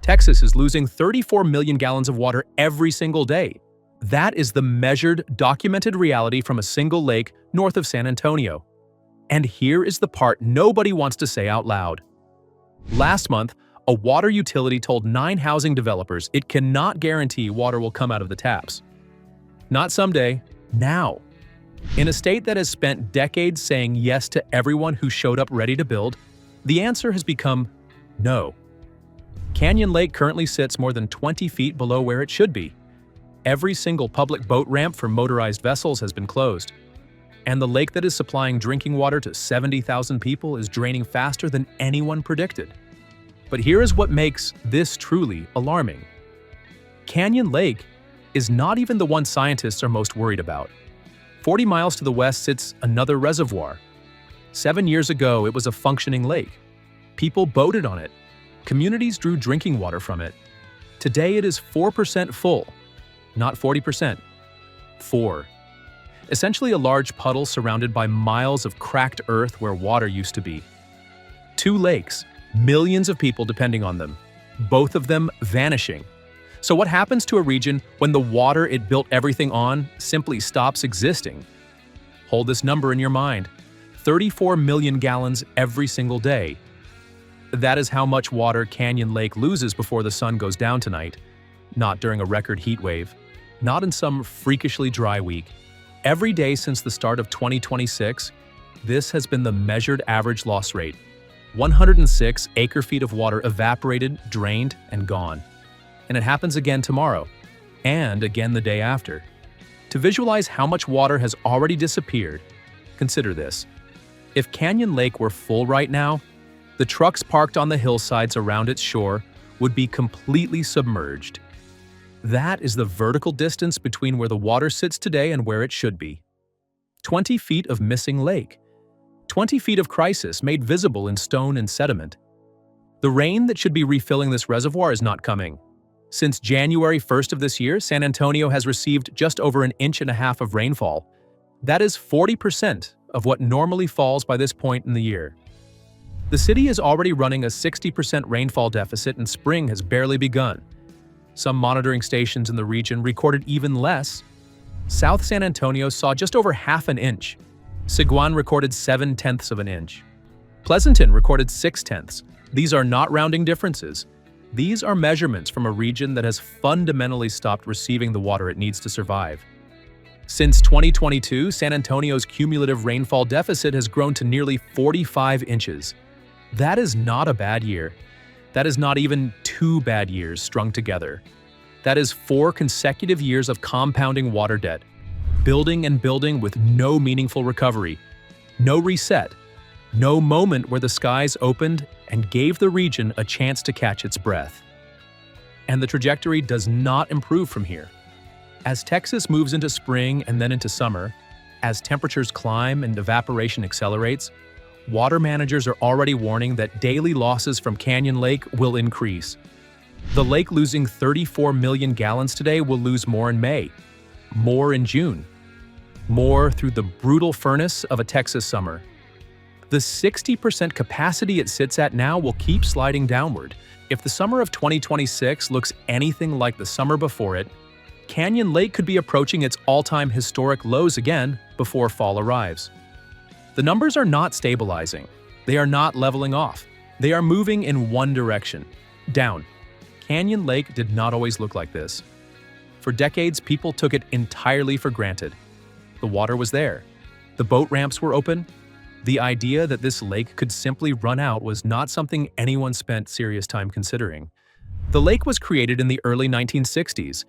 Texas is losing 34 million gallons of water every single day. That is the measured, documented reality from a single lake north of San Antonio. And here is the part nobody wants to say out loud. Last month, a water utility told 9 housing developers it cannot guarantee water will come out of the taps. Not someday, now. In a state that has spent decades saying yes to everyone who showed up ready to build, the answer has become no. Canyon Lake currently sits more than 20 feet below where it should be. Every single public boat ramp for motorized vessels has been closed. And the lake that is supplying drinking water to 70,000 people is draining faster than anyone predicted. But here is what makes this truly alarming. Canyon Lake is not even the one scientists are most worried about. 40 miles to the west sits another reservoir. 7 years ago, it was a functioning lake. People boated on it. Communities drew drinking water from it. Today it is 4% full, not 40%. 4. Essentially a large puddle surrounded by miles of cracked earth where water used to be. 2 lakes, millions of people depending on them, both of them vanishing. So what happens to a region when the water it built everything on simply stops existing? Hold this number in your mind: 34 million gallons every single day. That is how much water Canyon Lake loses before the sun goes down tonight. Not during a record heat wave. Not in some freakishly dry week. Every day since the start of 2026, this has been the measured average loss rate. 106 acre-feet of water evaporated, drained, and gone. And it happens again tomorrow, and again the day after. To visualize how much water has already disappeared, consider this. If Canyon Lake were full right now, the trucks parked on the hillsides around its shore would be completely submerged. That is the vertical distance between where the water sits today and where it should be. 20 feet of missing lake. 20 feet of crisis made visible in stone and sediment. The rain that should be refilling this reservoir is not coming. Since January 1st of this year, San Antonio has received just over 1.5 inches of rainfall. That is 40% of what normally falls by this point in the year. The city is already running a 60% rainfall deficit and spring has barely begun. Some monitoring stations in the region recorded even less. South San Antonio saw just over 1/2 inch. Siguan recorded 0.7 of an inch. Pleasanton recorded 0.6. These are not rounding differences. These are measurements from a region that has fundamentally stopped receiving the water it needs to survive. Since 2022, San Antonio's cumulative rainfall deficit has grown to nearly 45 inches. That is not a bad year. That is not even 2 bad years strung together. That is 4 consecutive years of compounding water debt, building and building with no meaningful recovery, no reset, no moment where the skies opened and gave the region a chance to catch its breath. And the trajectory does not improve from here. As Texas moves into spring and then into summer, as temperatures climb and evaporation accelerates, water managers are already warning that daily losses from Canyon Lake will increase. The lake losing 34 million gallons today will lose more in May, more in June, more through the brutal furnace of a Texas summer. The 60% capacity it sits at now will keep sliding downward. If the summer of 2026 looks anything like the summer before it, Canyon Lake could be approaching its all-time historic lows again before fall arrives. The numbers are not stabilizing. They are not leveling off. They are moving in one direction, down. Canyon Lake did not always look like this. For decades, people took it entirely for granted. The water was there. The boat ramps were open. The idea that this lake could simply run out was not something anyone spent serious time considering. The lake was created in the early 1960s,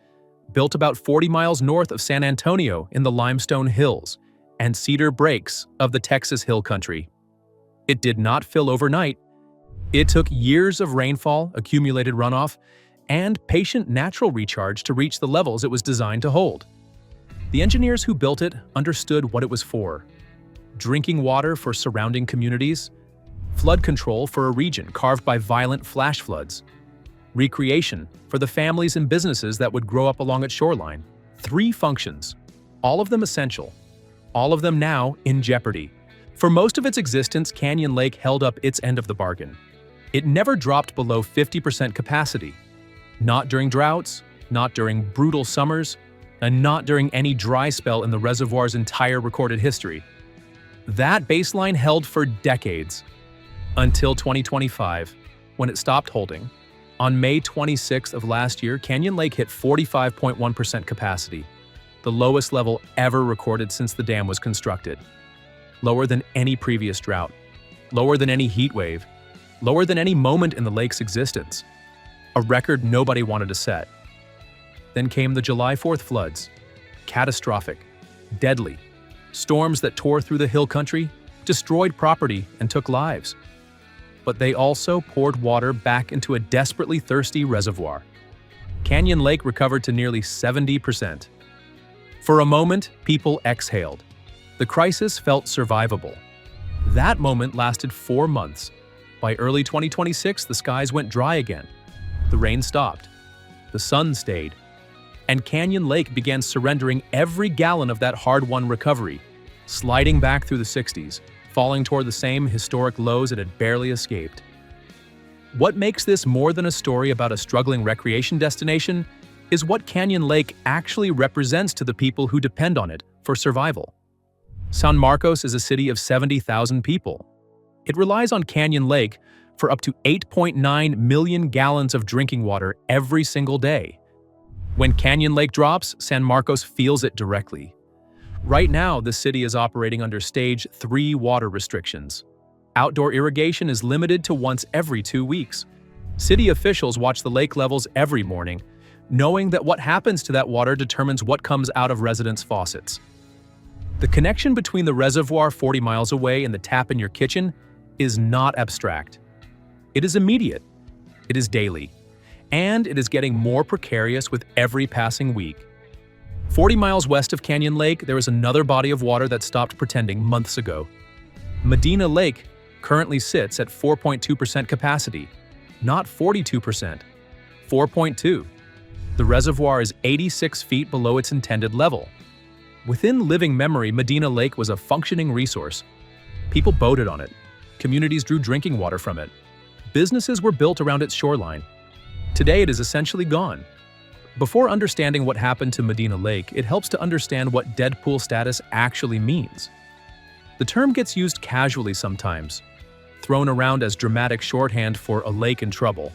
built about 40 miles north of San Antonio in the Limestone Hills and Cedar Breaks of the Texas Hill Country. It did not fill overnight. It took years of rainfall, accumulated runoff, and patient natural recharge to reach the levels it was designed to hold. The engineers who built it understood what it was for: drinking water for surrounding communities, flood control for a region carved by violent flash floods, recreation for the families and businesses that would grow up along its shoreline. 3 functions, all of them essential, all of them now in jeopardy. For most of its existence, Canyon Lake held up its end of the bargain. It never dropped below 50% capacity. Not during droughts, not during brutal summers, and not during any dry spell in the reservoir's entire recorded history. That baseline held for decades, until 2025, when it stopped holding. On May 26th of last year, Canyon Lake hit 45.1% capacity, the lowest level ever recorded since the dam was constructed. Lower than any previous drought, lower than any heat wave, lower than any moment in the lake's existence. A record nobody wanted to set. Then came the July 4th floods. Catastrophic, deadly, storms that tore through the hill country, destroyed property, and took lives. But they also poured water back into a desperately thirsty reservoir. Canyon Lake recovered to nearly 70%. For a moment, people exhaled. The crisis felt survivable. That moment lasted 4 months. By early 2026, the skies went dry again. The rain stopped. The sun stayed. And Canyon Lake began surrendering every gallon of that hard-won recovery, sliding back through the 60s, falling toward the same historic lows it had barely escaped. What makes this more than a story about a struggling recreation destination is what Canyon Lake actually represents to the people who depend on it for survival. San Marcos is a city of 70,000 people. It relies on Canyon Lake for up to 8.9 million gallons of drinking water every single day. When Canyon Lake drops, San Marcos feels it directly. Right now, the city is operating under Stage 3 water restrictions. Outdoor irrigation is limited to once every 2 weeks. City officials watch the lake levels every morning, knowing that what happens to that water determines what comes out of residents' faucets. The connection between the reservoir 40 miles away and the tap in your kitchen is not abstract. It is immediate. It is daily. And it is getting more precarious with every passing week. 40 miles west of Canyon Lake, there is another body of water that stopped pretending months ago. Medina Lake currently sits at 4.2% capacity, not 42%, 4.2. The reservoir is 86 feet below its intended level. Within living memory, Medina Lake was a functioning resource. People boated on it. Communities drew drinking water from it. Businesses were built around its shoreline. Today, it is essentially gone. Before understanding what happened to Medina Lake, it helps to understand what deadpool status actually means. The term gets used casually sometimes, thrown around as dramatic shorthand for a lake in trouble.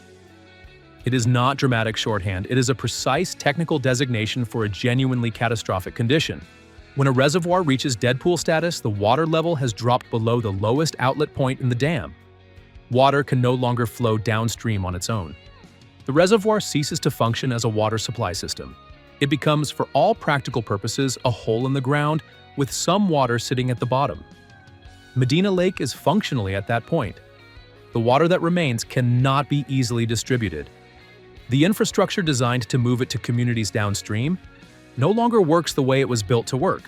It is not dramatic shorthand, it is a precise technical designation for a genuinely catastrophic condition. When a reservoir reaches deadpool status, the water level has dropped below the lowest outlet point in the dam. Water can no longer flow downstream on its own. The reservoir ceases to function as a water supply system. It becomes, for all practical purposes, a hole in the ground with some water sitting at the bottom. Medina Lake is functionally at that point. The water that remains cannot be easily distributed. The infrastructure designed to move it to communities downstream no longer works the way it was built to work.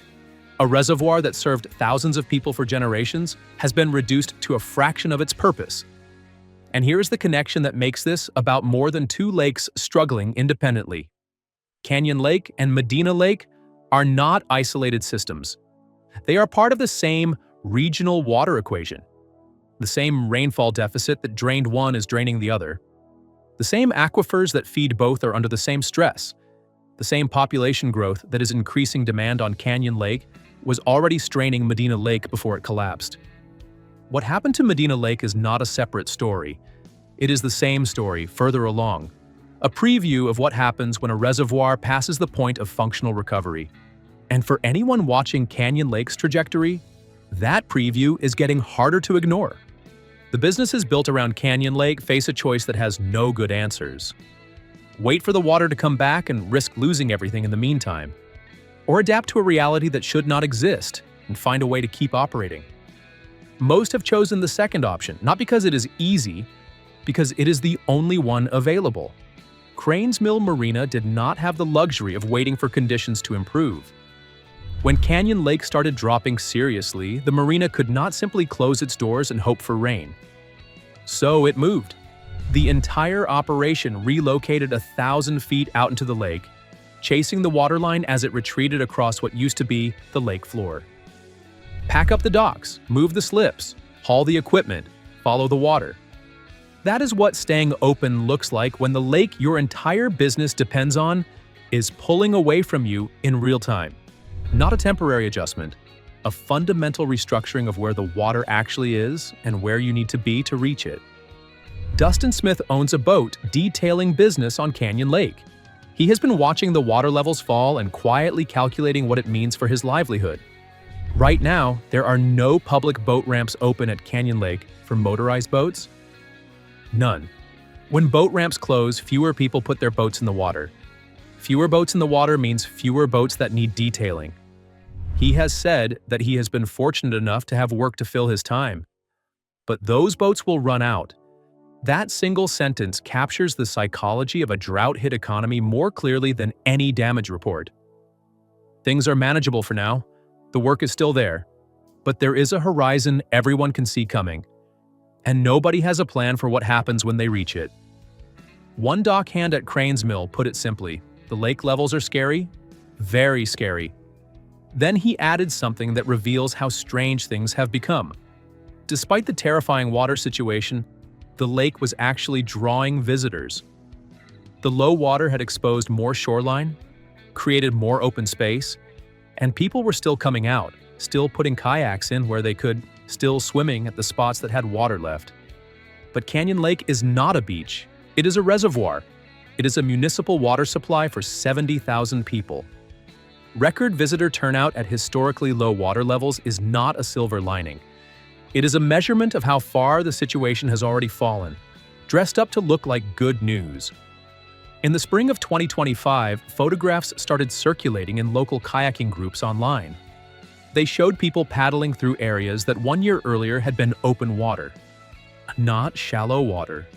A reservoir that served thousands of people for generations has been reduced to a fraction of its purpose. And here is the connection that makes this about more than two lakes struggling independently. Canyon Lake and Medina Lake are not isolated systems. They are part of the same regional water equation. The same rainfall deficit that drained one is draining the other. The same aquifers that feed both are under the same stress. The same population growth that is increasing demand on Canyon Lake was already straining Medina Lake before it collapsed. What happened to Medina Lake is not a separate story. It is the same story, further along. A preview of what happens when a reservoir passes the point of functional recovery. And for anyone watching Canyon Lake's trajectory, that preview is getting harder to ignore. The businesses built around Canyon Lake face a choice that has no good answers. Wait for the water to come back and risk losing everything in the meantime. Or adapt to a reality that should not exist and find a way to keep operating. Most have chosen the second option, not because it is easy, because it is the only one available. Cranes Mill Marina did not have the luxury of waiting for conditions to improve. When Canyon Lake started dropping seriously, the marina could not simply close its doors and hope for rain. So it moved. The entire operation relocated 1,000 feet out into the lake, chasing the waterline as it retreated across what used to be the lake floor. Pack up the docks, move the slips, haul the equipment, follow the water. That is what staying open looks like when the lake your entire business depends on is pulling away from you in real time. Not a temporary adjustment, a fundamental restructuring of where the water actually is and where you need to be to reach it. Dustin Smith owns a boat detailing business on Canyon Lake. He has been watching the water levels fall and quietly calculating what it means for his livelihood. Right now, there are no public boat ramps open at Canyon Lake for motorized boats. None. When boat ramps close, fewer people put their boats in the water. Fewer boats in the water means fewer boats that need detailing. He has said that he has been fortunate enough to have work to fill his time. But those boats will run out. That single sentence captures the psychology of a drought-hit economy more clearly than any damage report. Things are manageable for now. The work is still there. But there is a horizon everyone can see coming. And nobody has a plan for what happens when they reach it. One dockhand at Crane's Mill put it simply, the lake levels are scary, very scary. Then he added something that reveals how strange things have become. Despite the terrifying water situation, the lake was actually drawing visitors. The low water had exposed more shoreline, created more open space, and people were still coming out, still putting kayaks in where they could, still swimming at the spots that had water left. But Canyon Lake is not a beach. It is a reservoir. It is a municipal water supply for 70,000 people. Record visitor turnout at historically low water levels is not a silver lining. It is a measurement of how far the situation has already fallen, dressed up to look like good news. In the spring of 2025, photographs started circulating in local kayaking groups online. They showed people paddling through areas that 1 year earlier had been open water. Not shallow water,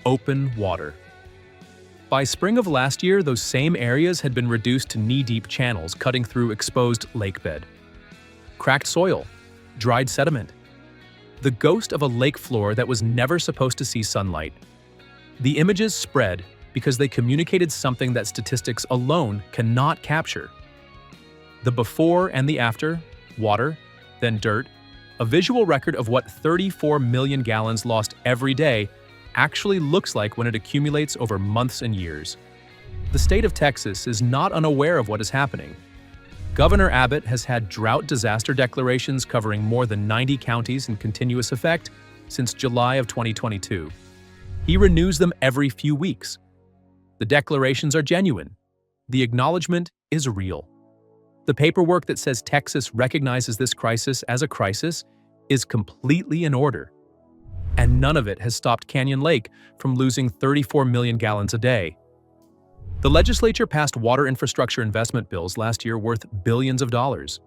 open water. By spring of last year, those same areas had been reduced to knee-deep channels cutting through exposed lake bed. Cracked soil, dried sediment. The ghost of a lake floor that was never supposed to see sunlight. The images spread because they communicated something that statistics alone cannot capture. The before and the after, water, then dirt, a visual record of what 34 million gallons lost every day actually looks like when it accumulates over months and years. The state of Texas is not unaware of what is happening. Governor Abbott has had drought disaster declarations covering more than 90 counties in continuous effect since July of 2022. He renews them every few weeks. The declarations are genuine. The acknowledgement is real. The paperwork that says Texas recognizes this crisis as a crisis is completely in order. And none of it has stopped Canyon Lake from losing 34 million gallons a day. The legislature passed water infrastructure investment bills last year worth billions of dollars.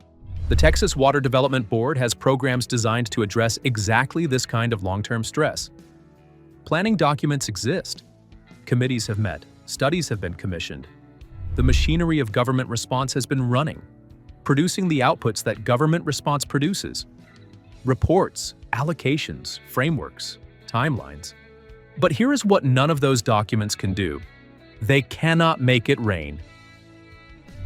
The Texas Water Development Board has programs designed to address exactly this kind of long-term stress. Planning documents exist. Committees have met. Studies have been commissioned. The machinery of government response has been running, producing the outputs that government response produces. Reports, allocations, frameworks, timelines. But here is what none of those documents can do. They cannot make it rain.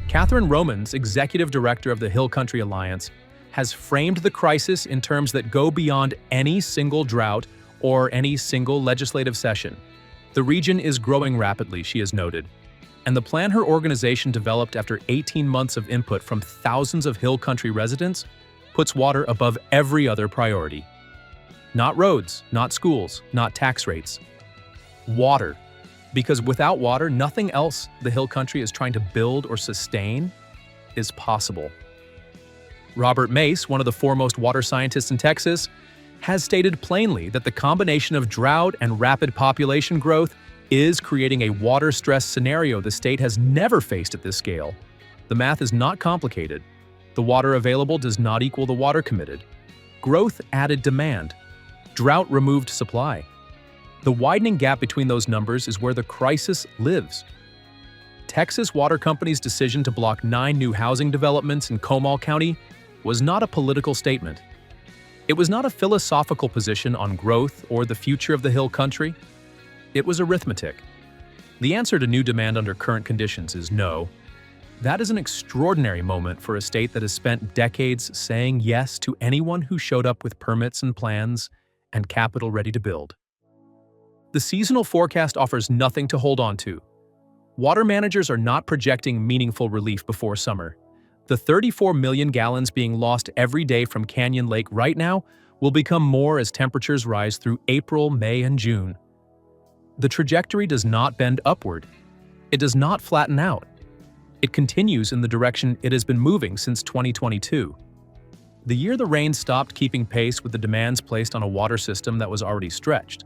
Catherine Romans, executive director of the Hill Country Alliance, has framed the crisis in terms that go beyond any single drought or any single legislative session. The region is growing rapidly, she has noted, and the plan her organization developed after 18 months of input from thousands of Hill Country residents puts water above every other priority. Not roads, not schools, not tax rates. Water. Because without water, nothing else the Hill Country is trying to build or sustain is possible. Robert Mace, one of the foremost water scientists in Texas, has stated plainly that the combination of drought and rapid population growth is creating a water-stressed scenario the state has never faced at this scale. The math is not complicated. The water available does not equal the water committed. Growth added demand. Drought removed supply. The widening gap between those numbers is where the crisis lives. Texas Water Company's decision to block 9 new housing developments in Comal County was not a political statement. It was not a philosophical position on growth or the future of the Hill Country. It was arithmetic. The answer to new demand under current conditions is no. That is an extraordinary moment for a state that has spent decades saying yes to anyone who showed up with permits and plans and capital ready to build. The seasonal forecast offers nothing to hold on to. Water managers are not projecting meaningful relief before summer. The 34 million gallons being lost every day from Canyon Lake right now will become more as temperatures rise through April, May, and June. The trajectory does not bend upward. It does not flatten out. It continues in the direction it has been moving since 2022. The year the rain stopped keeping pace with the demands placed on a water system that was already stretched.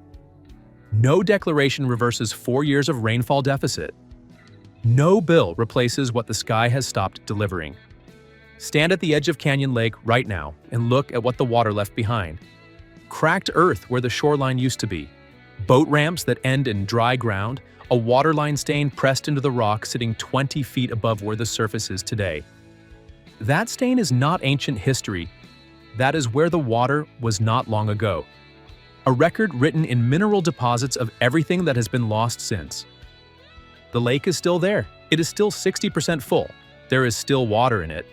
No declaration reverses 4 years of rainfall deficit. No bill replaces what the sky has stopped delivering. Stand at the edge of Canyon Lake right now and look at what the water left behind. Cracked earth where the shoreline used to be. Boat ramps that end in dry ground, a waterline stain pressed into the rock sitting 20 feet above where the surface is today. That stain is not ancient history. That is where the water was not long ago. A record written in mineral deposits of everything that has been lost since. The lake is still there. It is still 60% full. There is still water in it,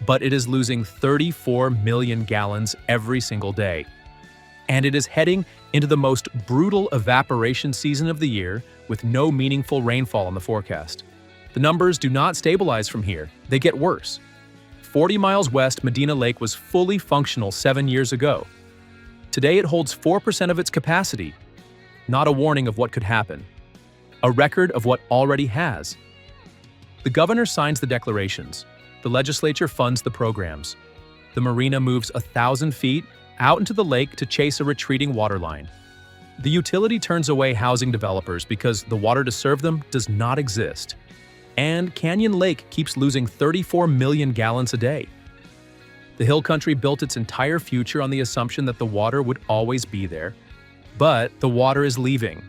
but it is losing 34 million gallons every single day. And it is heading into the most brutal evaporation season of the year with no meaningful rainfall in the forecast. The numbers do not stabilize from here. They get worse. 40 miles west, Medina Lake was fully functional 7 years ago. Today it holds 4% of its capacity. Not a warning of what could happen. A record of what already has. The governor signs the declarations. The legislature funds the programs. The marina moves 1,000 feet out into the lake to chase a retreating waterline. The utility turns away housing developers because the water to serve them does not exist. And Canyon Lake keeps losing 34 million gallons a day. The hill country built its entire future on the assumption that the water would always be there. But the water is leaving.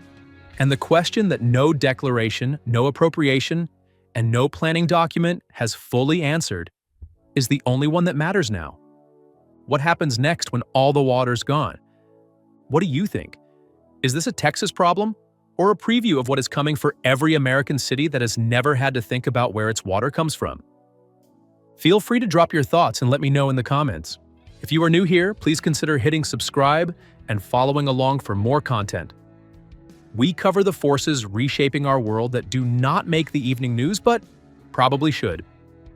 And the question that no declaration, no appropriation, and no planning document has fully answered is the only one that matters now. What happens next when all the water's gone? What do you think? Is this a Texas problem? Or a preview of what is coming for every American city that has never had to think about where its water comes from? Feel free to drop your thoughts and let me know in the comments. If you are new here, please consider hitting subscribe and following along for more content. We cover the forces reshaping our world that do not make the evening news, but probably should.